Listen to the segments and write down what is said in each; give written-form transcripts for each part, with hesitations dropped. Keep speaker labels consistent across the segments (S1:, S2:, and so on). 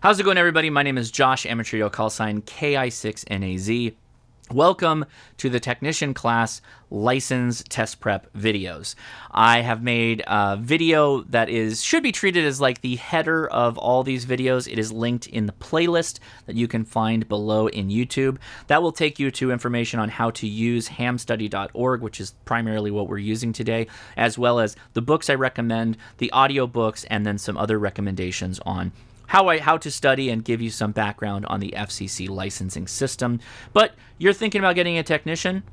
S1: How's it going, everybody? My name is Josh, amateur radio call sign KI6NAZ. Welcome to the technician class license test prep videos. I have made a video that should be treated as like the header of all these videos. It is linked in the playlist that you can find below in YouTube. That will take you to information on how to use hamstudy.org, which is primarily what we're using today, as well as the books I recommend, the audio books, and then some other recommendations on how to study and give you some background on the FCC licensing system. But you're thinking about getting a technician?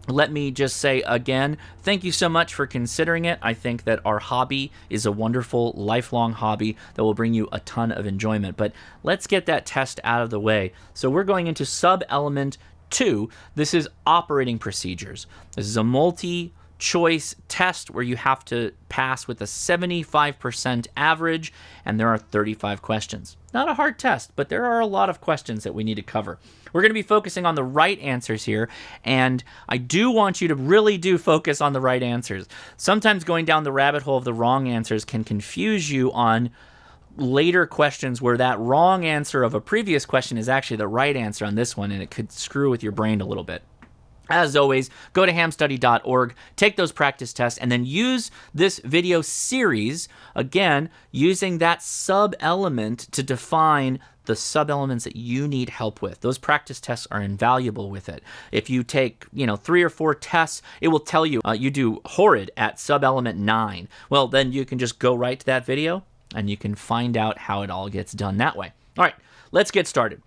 S1: Let me just say again, thank you so much for considering it. I think that our hobby is a wonderful lifelong hobby that will bring you a ton of enjoyment. But let's get that test out of the way. So we're going into sub-element 2. This is operating procedures. This is a multi-choice test where you have to pass with a 75% average, and there are 35 questions. Not a hard test, but there are a lot of questions that we need to cover. We're going to be focusing on the right answers here, and I do want you to really do focus on the right answers. Sometimes going down the rabbit hole of the wrong answers can confuse you on later questions where that wrong answer of a previous question is actually the right answer on this one, and it could screw with your brain a little bit. As always, go to hamstudy.org, take those practice tests, and then use this video series, again, using that sub-element to define the sub-elements that you need help with. Those practice tests are invaluable with it. If you take, 3 or 4 tests, it will tell you you do horrid at sub-element 9. Well, then you can just go right to that video, and you can find out how it all gets done that way. All right, let's get started.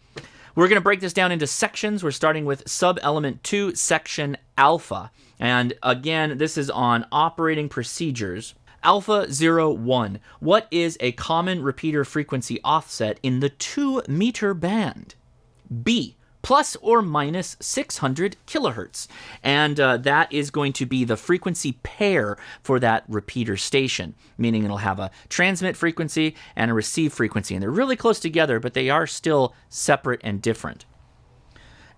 S1: We're going to break this down into sections. We're starting with sub-element 2, section alpha. And again, this is on operating procedures. Alpha 01. What is a common repeater frequency offset in the 2-meter band? B, plus or minus 600 kilohertz. And that is going to be the frequency pair for that repeater station, meaning it'll have a transmit frequency and a receive frequency. And they're really close together, but they are still separate and different.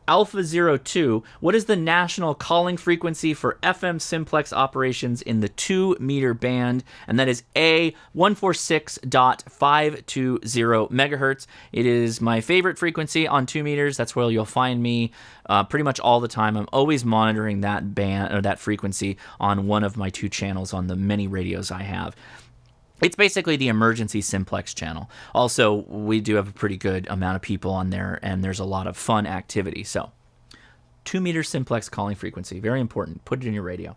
S1: Alpha 02, what is the national calling frequency for FM simplex operations in the 2-meter band? And that is A, 146.520 megahertz. It is my favorite frequency on 2 meters. That's where you'll find me pretty much all the time. I'm always monitoring that band or that frequency on one of my 2 channels on the many radios I have. It's basically the emergency simplex channel. Also, we do have a pretty good amount of people on there, and there's a lot of fun activity. So, 2-meter simplex calling frequency, very important. Put it in your radio.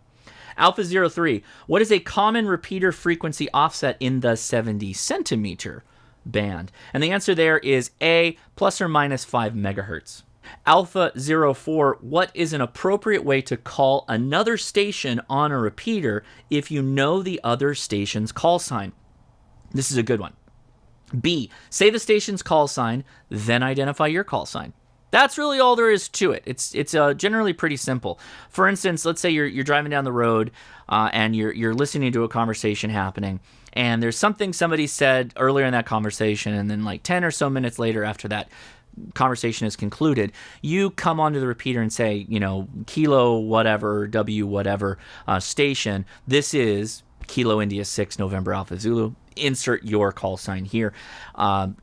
S1: Alpha 03, what is a common repeater frequency offset in the 70 centimeter band? And the answer there is A, plus or minus 5 megahertz. Alpha 04, what is an appropriate way to call another station on a repeater if you know the other station's call sign? This is a good one. B, say the station's call sign, then identify your call sign. That's really all there is to it. It's generally pretty simple. For instance, let's say you're driving down the road and you're listening to a conversation happening, and there's something somebody said earlier in that conversation, and then like 10 or so minutes later after that conversation is concluded, you come onto the repeater and say, Kilo whatever, W whatever station. This is Kilo India 6 November Alpha Zulu. Insert your call sign here.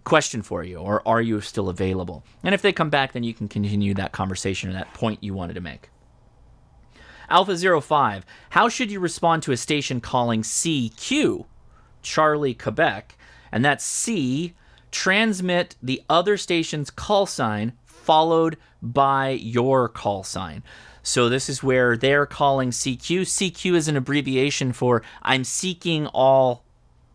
S1: Question for you, or are you still available? And if they come back, then you can continue that conversation or that point you wanted to make. Alpha 05, how should you respond to a station calling CQ, Charlie, Quebec, and that's C, transmit the other station's call sign followed by your call sign. So this is where they're calling CQ. CQ is an abbreviation for I'm seeking all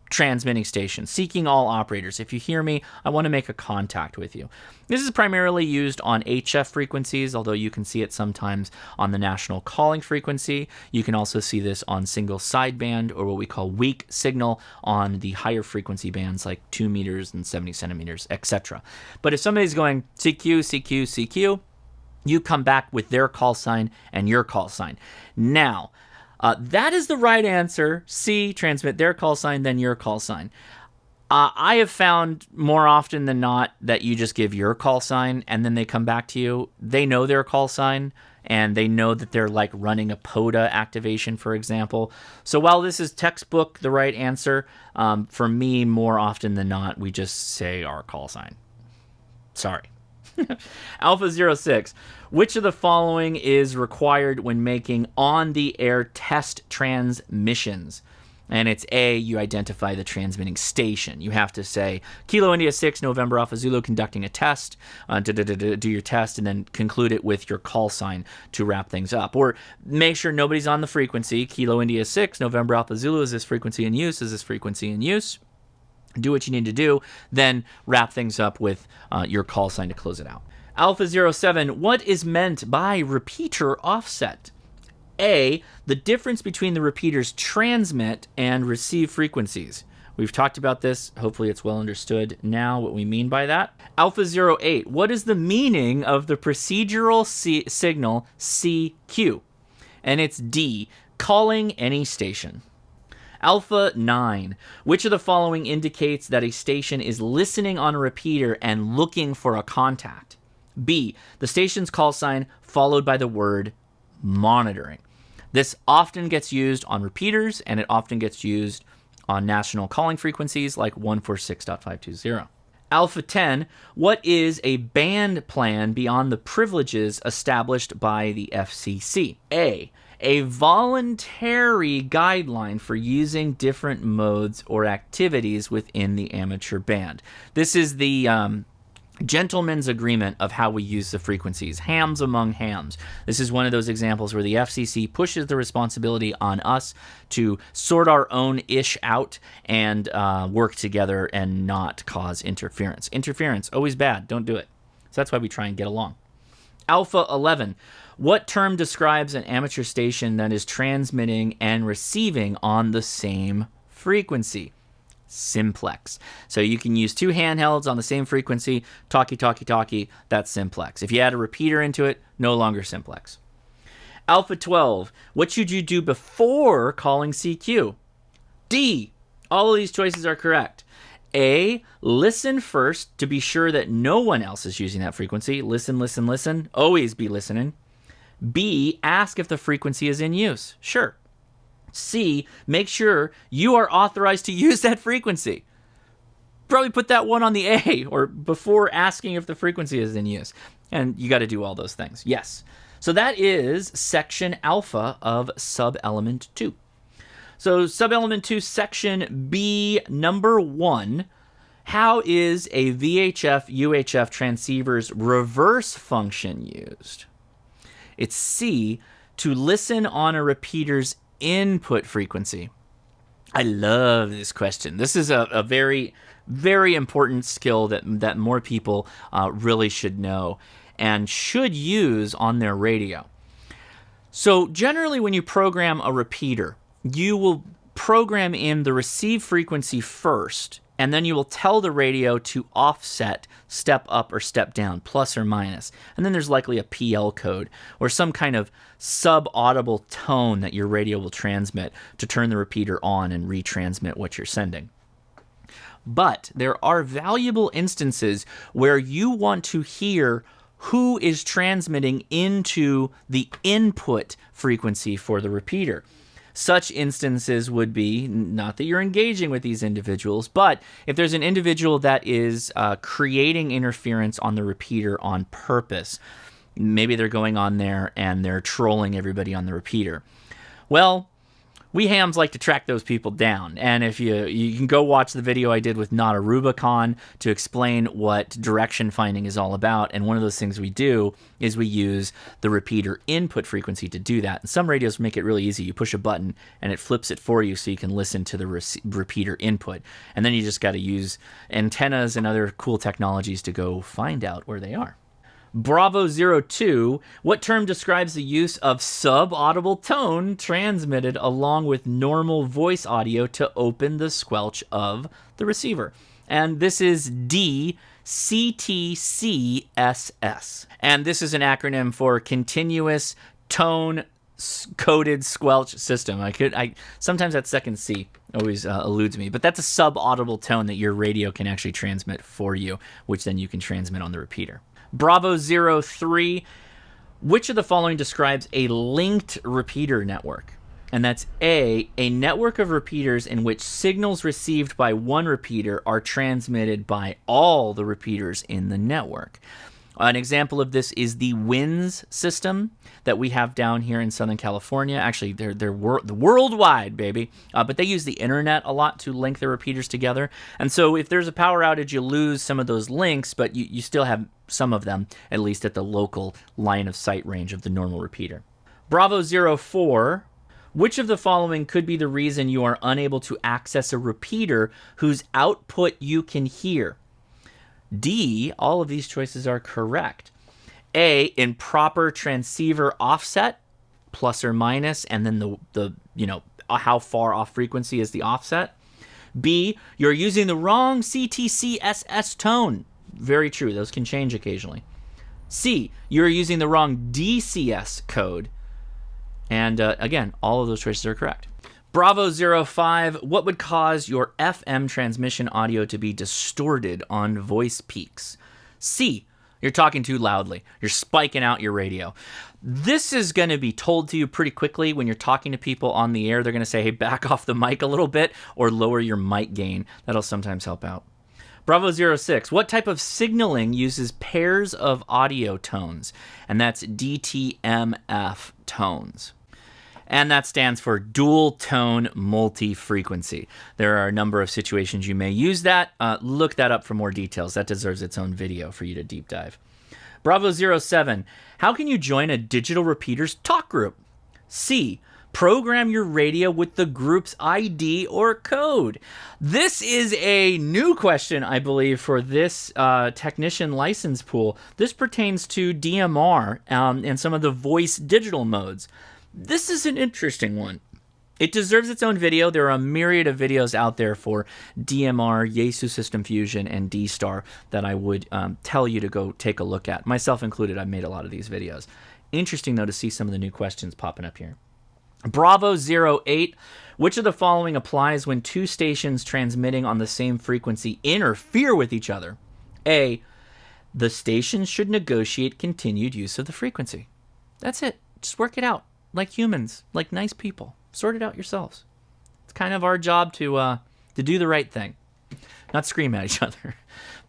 S1: transmitting stations, seeking all operators. If you hear me, I want to make a contact with you. This is primarily used on HF frequencies, although you can see it sometimes on the national calling frequency. You can also see this on single sideband, or what we call weak signal, on the higher frequency bands like 2 meters and 70 centimeters, etc. But if somebody's going CQ, CQ, CQ, you come back with their call sign and your call sign. Now, that is the right answer. C, transmit their call sign, then your call sign. I have found more often than not that you just give your call sign and then they come back to you. They know their call sign and they know that they're like running a PODA activation, for example. So while this is textbook the right answer, for me, more often than not, we just say our call sign. Sorry. Alpha 06. Which of the following is required when making on-the-air test transmissions? And it's A, you identify the transmitting station. You have to say, Kilo India 6, November Alpha Zulu, conducting a test, do your test, and then conclude it with your call sign to wrap things up. Or make sure nobody's on the frequency. Kilo India 6, November Alpha Zulu, is this frequency in use? Is this frequency in use? Do what you need to do, then wrap things up with your call sign to close it out. Alpha 07, what is meant by repeater offset? A, the difference between the repeater's transmit and receive frequencies. We've talked about this. Hopefully it's well understood now what we mean by that. Alpha 08, what is the meaning of the procedural signal CQ? And it's D, calling any station. Alpha 9, which of the following indicates that a station is listening on a repeater and looking for a contact? B, the station's call sign followed by the word monitoring. This often gets used on repeaters, and it often gets used on national calling frequencies like 146.520. Alpha 10, what is a band plan beyond the privileges established by the FCC? A voluntary guideline for using different modes or activities within the amateur band. This is the gentleman's agreement of how we use the frequencies, hams among hams. This is one of those examples where the FCC pushes the responsibility on us to sort our own ish out and work together and not cause interference. Interference, always bad. Don't do it. So that's why we try and get along. Alpha 11. What term describes an amateur station that is transmitting and receiving on the same frequency? Simplex. So you can use two handhelds on the same frequency, talkie, that's simplex. If you add a repeater into it, no longer simplex. Alpha 12, what should you do before calling CQ? D, all of these choices are correct. A, listen first to be sure that no one else is using that frequency. Listen. Always be listening. B, ask if the frequency is in use. Sure. C, make sure you are authorized to use that frequency. Probably put that one on the A, or before asking if the frequency is in use. And you got to do all those things. Yes. So that is section alpha of sub-element 2. So sub-element 2, section B, number 1. How is a VHF UHF transceiver's reverse function used? It's C, to listen on a repeater's input frequency. I love this question. This is a very, very important skill that more people really should know and should use on their radio. So generally when you program a repeater, you will program in the receive frequency first, and then you will tell the radio to offset, step up or step down, plus or minus. And then there's likely a PL code or some kind of sub-audible tone that your radio will transmit to turn the repeater on and retransmit what you're sending. But there are valuable instances where you want to hear who is transmitting into the input frequency for the repeater. Such instances would be, not that you're engaging with these individuals, but if there's an individual that is creating interference on the repeater on purpose, maybe they're going on there and they're trolling everybody on the repeater. Well, we hams like to track those people down. And if you can go watch the video I did with Not a Rubicon to explain what direction finding is all about. And one of those things we do is we use the repeater input frequency to do that. And some radios make it really easy. You push a button and it flips it for you so you can listen to the repeater input. And then you just got to use antennas and other cool technologies to go find out where they are. Bravo 02, what term describes the use of sub-audible tone transmitted along with normal voice audio to open the squelch of the receiver? And this is D, CTCSS. And this is an acronym for continuous tone coded squelch system. Sometimes that second C always eludes me, but that's a sub-audible tone that your radio can actually transmit for you, which then you can transmit on the repeater. Bravo 03, which of the following describes a linked repeater network? And that's A, a network of repeaters in which signals received by one repeater are transmitted by all the repeaters in the network. An example of this is the WINS system that we have down here in Southern California. Actually, they're worldwide, baby. But they use the internet a lot to link their repeaters together. And so if there's a power outage, you lose some of those links, but you still have some of them, at least at the local line of sight range of the normal repeater. Bravo 04, which of the following could be the reason you are unable to access a repeater whose output you can hear? D, all of these choices are correct. A, improper transceiver offset, plus or minus, and then the how far off frequency is the offset. B, you're using the wrong CTCSS tone. Very true, those can change occasionally. C, you're using the wrong DCS code. And again, all of those choices are correct. Bravo 05, what would cause your FM transmission audio to be distorted on voice peaks? C, you're talking too loudly. You're spiking out your radio. This is going to be told to you pretty quickly when you're talking to people on the air. They're going to say, hey, back off the mic a little bit or lower your mic gain. That'll sometimes help out. Bravo 06, what type of signaling uses pairs of audio tones? And that's DTMF tones. And that stands for dual tone multi-frequency. There are a number of situations you may use that. Look that up for more details. That deserves its own video for you to deep dive. Bravo 07, how can you join a digital repeaters talk group? C, program your radio with the group's ID or code. This is a new question, I believe, for this technician license pool. This pertains to DMR and some of the voice digital modes. This is an interesting one. It deserves its own video. There are a myriad of videos out there for DMR, Yaesu System Fusion, and D-Star that I would tell you to go take a look at. Myself included, I've made a lot of these videos. Interesting, though, to see some of the new questions popping up here. Bravo 08, which of the following applies when two stations transmitting on the same frequency interfere with each other? A, the stations should negotiate continued use of the frequency. That's it. Just work it out. Like humans, like nice people. Sort it out yourselves. It's kind of our job to do the right thing, not scream at each other.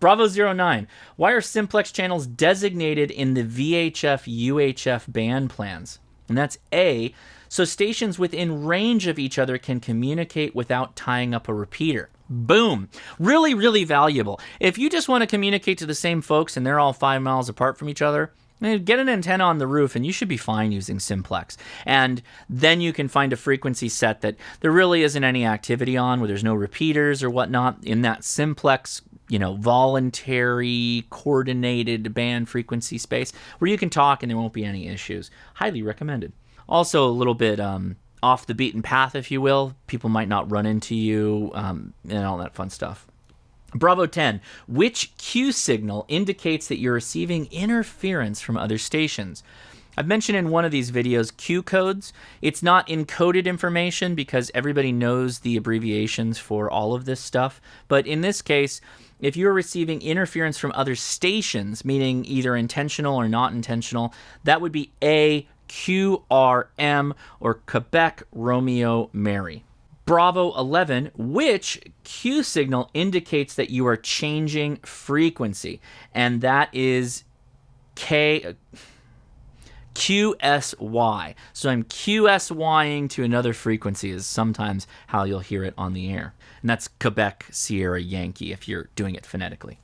S1: Bravo 09, why are simplex channels designated in the VHF-UHF band plans? And that's A, so stations within range of each other can communicate without tying up a repeater. Boom. Really, really valuable. If you just want to communicate to the same folks and they're all 5 miles apart from each other, get an antenna on the roof and you should be fine using simplex. And then you can find a frequency set that there really isn't any activity on, where there's no repeaters or whatnot, in that simplex, voluntary coordinated band frequency space where you can talk and there won't be any issues. Highly recommended. Also a little bit off the beaten path, if you will. People might not run into you and all that fun stuff. Bravo 10, which Q signal indicates that you're receiving interference from other stations? I've mentioned in one of these videos Q codes. It's not encoded information because everybody knows the abbreviations for all of this stuff. But in this case, if you're receiving interference from other stations, meaning either intentional or not intentional, that would be A, QRM, or Quebec Romeo Mary. Bravo 11, which Q signal indicates that you are changing frequency? And that is QSY. So I'm QSYing to another frequency is sometimes how you'll hear it on the air. And that's Quebec Sierra Yankee if you're doing it phonetically.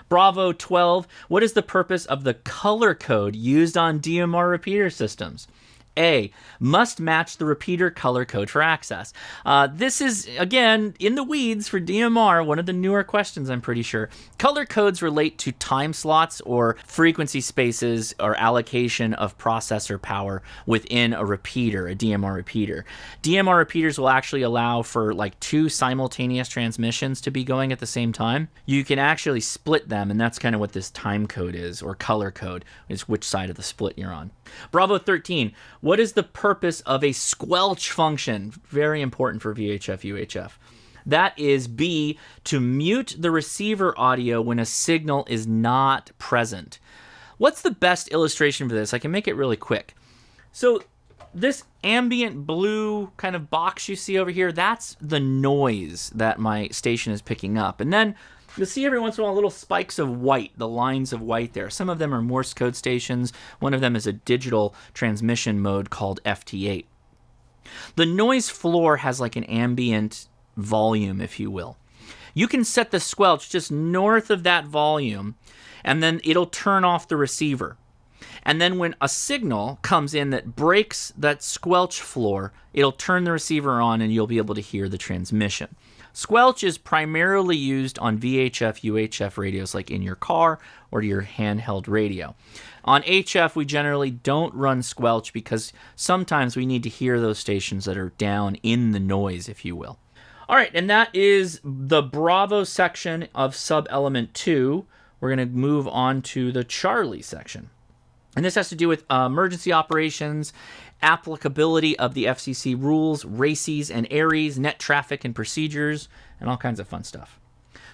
S1: Bravo 12, what is the purpose of the color code used on DMR repeater systems? A, must match the repeater color code for access. This is, again, in the weeds for DMR, one of the newer questions, I'm pretty sure. Color codes relate to time slots or frequency spaces or allocation of processor power within a repeater, a DMR repeater. DMR repeaters will actually allow for like 2 simultaneous transmissions to be going at the same time. You can actually split them, and that's kind of what this time code is, or color code, is which side of the split you're on. Bravo 13, What is the purpose of a squelch function? Very important for VHF, UHF. That is B, to mute the receiver audio when a signal is not present. What's the best illustration for this? I can make it really quick. So this ambient blue kind of box you see over here, that's the noise that my station is picking up. And then you'll see every once in a while little spikes of white, the lines of white there. Some of them are Morse code stations. One of them is a digital transmission mode called FT8. The noise floor has like an ambient volume, if you will. You can set the squelch just north of that volume, and then it'll turn off the receiver. And then when a signal comes in that breaks that squelch floor, it'll turn the receiver on and you'll be able to hear the transmission. Squelch is primarily used on VHF, UHF radios like in your car or your handheld radio. On HF, we generally don't run squelch because sometimes we need to hear those stations that are down in the noise, if you will. All right, and that is the Bravo section of sub-element 2. We're going to move on to the Charlie section. And this has to do with emergency operations, applicability of the FCC rules, RACES and ARES, net traffic and procedures, and all kinds of fun stuff.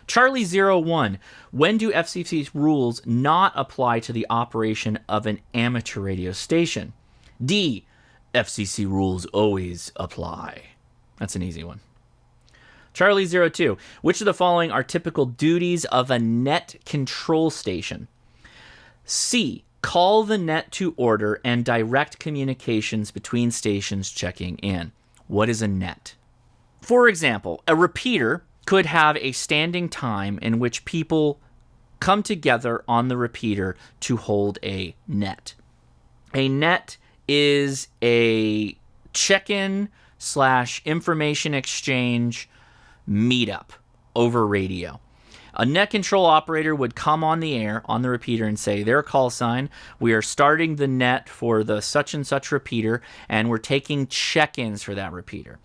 S1: Charlie 01, when do FCC rules not apply to the operation of an amateur radio station? D, FCC rules always apply. That's an easy one. Charlie 02, which of the following are typical duties of a net control station? C, call the net to order and direct communications between stations checking in. What is a net? For example, a repeater could have a standing time in which people come together on the repeater to hold a net. A net is a check-in / information exchange meetup over radio. A net control operator would come on the air on the repeater and say their call sign, we are starting the net for the such and such repeater, and we're taking check-ins for that repeater.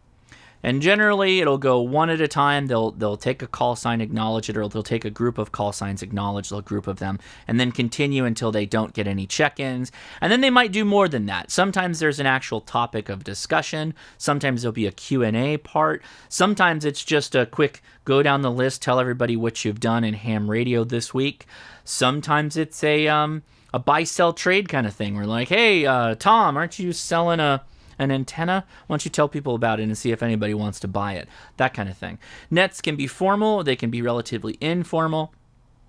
S1: And generally, it'll go one at a time. They'll take a call sign, acknowledge it, or they'll take a group of call signs, acknowledge a group of them, and then continue until they don't get any check-ins. And then they might do more than that. Sometimes there's an actual topic of discussion. Sometimes there'll be a Q&A part. Sometimes it's just a quick go down the list, tell everybody what you've done in ham radio this week. Sometimes it's a buy-sell trade kind of thing. We're like, hey, Tom, aren't you selling an antenna? Why don't you tell people about it and see if anybody wants to buy it? That kind of thing. Nets can be formal, they can be relatively informal,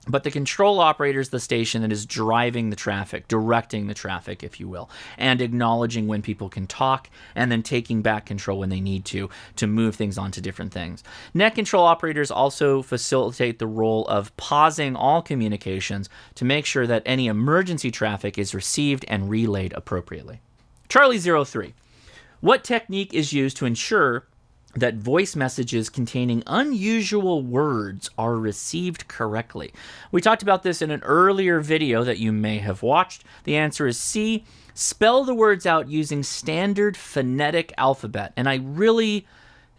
S1: but the control operator is the station that is driving the traffic, directing the traffic, if you will, and acknowledging when people can talk, and then taking back control when they need to move things on to different things. Net control operators also facilitate the role of pausing all communications to make sure that any emergency traffic is received and relayed appropriately. Charlie 03. What technique is used to ensure that voice messages containing unusual words are received correctly? We talked about this in an earlier video that you may have watched. The answer is C, spell the words out using standard phonetic alphabet. And I really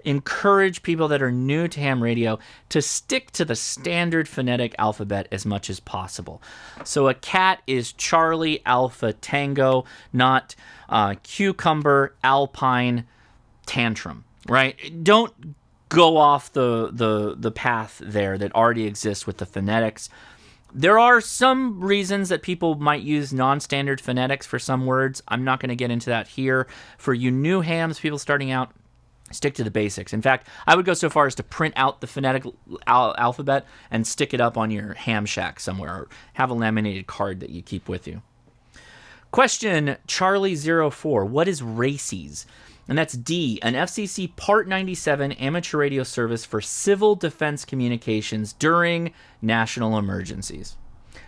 S1: encourage people that are new to ham radio to stick to the standard phonetic alphabet as much as possible. So a cat is Charlie Alpha Tango, not cucumber Alpine Tantrum, right? Don't go off the path there that already exists with the phonetics. There are some reasons that people might use non-standard phonetics for some words. I'm not going to get into that here. For you new hams, people starting out, stick to the basics. In fact, I would go so far as to print out the phonetic alphabet and stick it up on your ham shack somewhere, or have a laminated card that you keep with you. Question Charlie 04. What is RACES? And that's D, an FCC Part 97 amateur radio service for civil defense communications during national emergencies.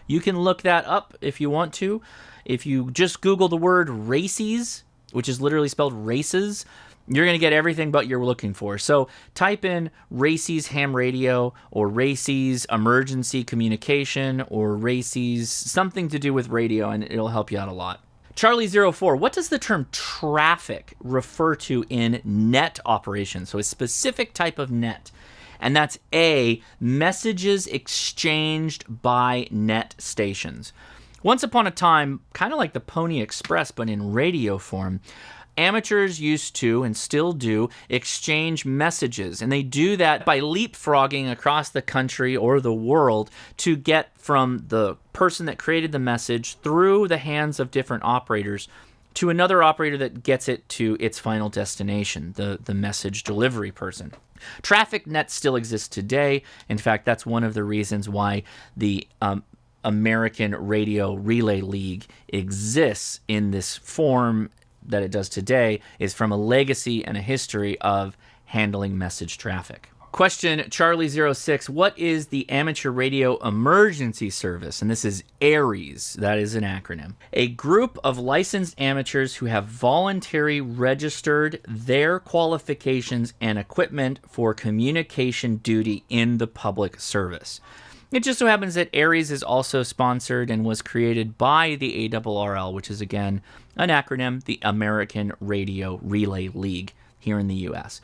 S1: You can look that up if you want to. If you just Google the word RACES, which is literally spelled races, you're going to get everything but you're looking for. So type in RACES ham radio or RACES emergency communication or RACES something to do with radio, and it'll help you out a lot. Charlie 04, what does the term traffic refer to in net operations? So a specific type of net. And that's A, messages exchanged by net stations. Once upon a time, kind of like the Pony Express, but in radio form, amateurs used to, and still do, exchange messages. And they do that by leapfrogging across the country or the world to get from the person that created the message through the hands of different operators to another operator that gets it to its final destination, the message delivery person. Traffic nets still exist today. In fact, that's one of the reasons why the American Radio Relay League exists in this form that it does today, is from a legacy and a history of handling message traffic. Question Charlie06, what is the Amateur Radio Emergency Service? And this is ARES, that is an acronym. A group of licensed amateurs who have voluntarily registered their qualifications and equipment for communication duty in the public service. It just so happens that ARES is also sponsored and was created by the ARRL, which is, again, an acronym, the American Radio Relay League here in the U.S.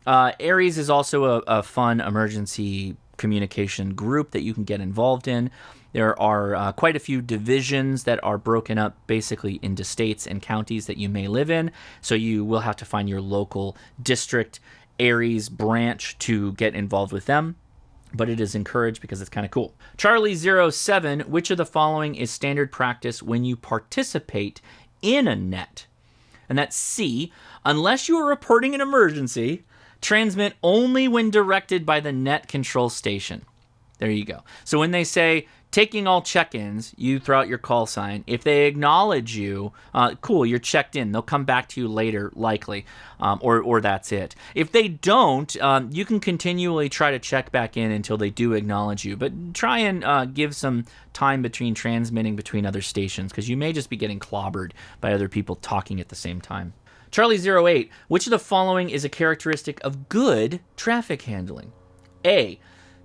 S1: ARES is also a fun emergency communication group that you can get involved in. There are quite a few divisions that are broken up basically into states and counties that you may live in, so you will have to find your local district ARES branch to get involved with them. But it is encouraged because it's kind of cool. Charlie07, which of the following is standard practice when you participate in a net? And that's C, unless you are reporting an emergency, transmit only when directed by the net control station. There you go. So when they say, taking all check-ins, you throw out your call sign. If they acknowledge you, cool, you're checked in. They'll come back to you later, likely, or that's it. If they don't, you can continually try to check back in until they do acknowledge you. But try and give some time between transmitting between other stations, because you may just be getting clobbered by other people talking at the same time. Charlie08, which of the following is a characteristic of good traffic handling? A,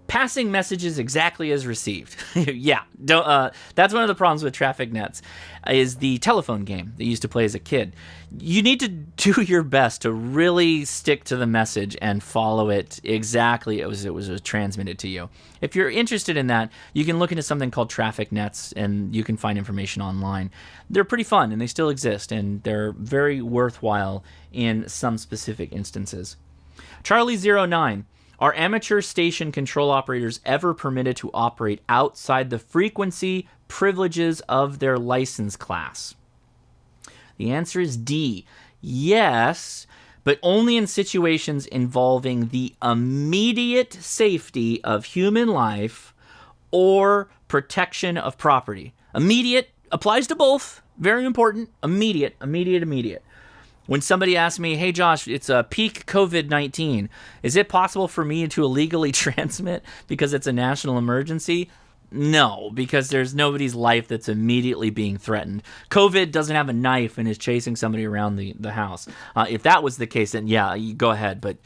S1: passing messages exactly as received. Yeah, that's one of the problems with traffic nets, is the telephone game that you used to play as a kid. You need to do your best to really stick to the message and follow it exactly as it was transmitted to you. If you're interested in that, you can look into something called traffic nets, and you can find information online. They're pretty fun, and they still exist, and they're very worthwhile in some specific instances. Charlie09, are amateur station control operators ever permitted to operate outside the frequency privileges of their license class? The answer is D. Yes, but only in situations involving the immediate safety of human life or protection of property. Immediate applies to both. Very important. Immediate. When somebody asks me, hey, Josh, it's a peak COVID-19. Is it possible for me to illegally transmit because it's a national emergency? No, because there's nobody's life that's immediately being threatened. COVID doesn't have a knife and is chasing somebody around the house. If that was the case, then yeah, you go ahead. But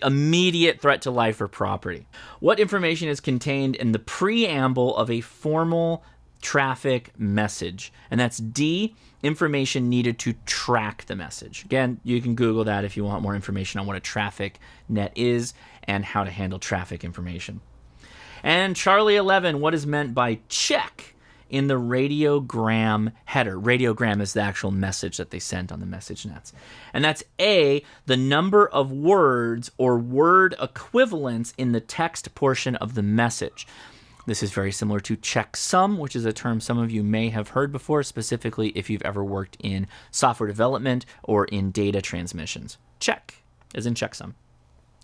S1: immediate threat to life or property. What information is contained in the preamble of a formal traffic message? And that's D, information needed to track the message. Again, you can Google that if you want more information on what a traffic net is and how to handle traffic information. And Charlie11, what is meant by check in the radiogram header? Radiogram is the actual message that they sent on the message nets. And that's A, the number of words or word equivalents in the text portion of the message. This is very similar to checksum, which is a term some of you may have heard before, specifically if you've ever worked in software development or in data transmissions. Check, as in checksum.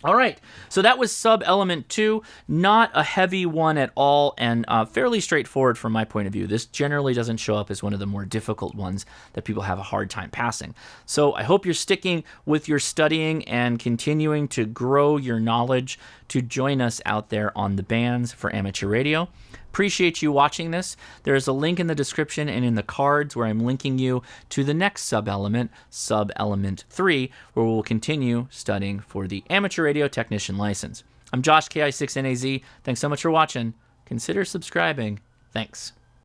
S1: All right, so that was sub-element 2, not a heavy one at all, and fairly straightforward from my point of view. This generally doesn't show up as one of the more difficult ones that people have a hard time passing. So I hope you're sticking with your studying and continuing to grow your knowledge to join us out there on the bands for amateur radio. Appreciate you watching this. There's a link in the description and in the cards where I'm linking you to the next sub-element 3, where we'll continue studying for the Amateur Radio Technician license. I'm Josh, KI6NAZ. Thanks so much for watching. Consider subscribing. Thanks.